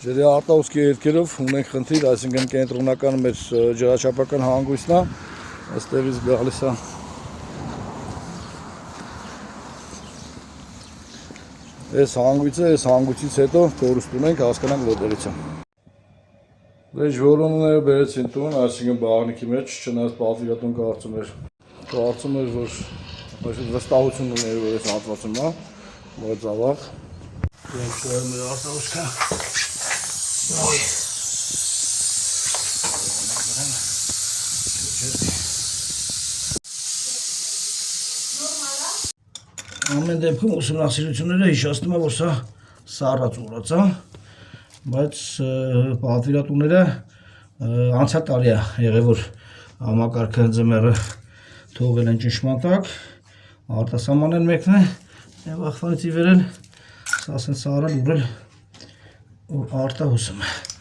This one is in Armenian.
Ջրի արտահոսքի հետքերով ունենք խնդիր, այսինքն կենտրոնական մեր ջրաչափական հանգույցն է, այստեղից գալիս է այս հանգույցը, այս հանգույցից հետո կորուստ ունենք, հասկանանք որտեղից է։ Վեճ որոնները բերեցին տուն, այսինքն բաղնիքի մեջ, չնայած պատվիրատուն կարծում էր, որ վստահություն ուներ, որ այս հատվածում է, բայց ավաղ Մենք շոյում մեր արտահոսքը Ամեն դեպքում ուսումնասիրությունները հիշացնում է, որ սա սառած ուռած է, բայց պատվիրատուները անցյալ տարի է եղել, որ համակարգը ձմեռը թողել են ճնշման տակ, արտասահմանեն մեկն է եւ ախվանից ի վերել սա ասեն սառել ուռել արտահոսում է։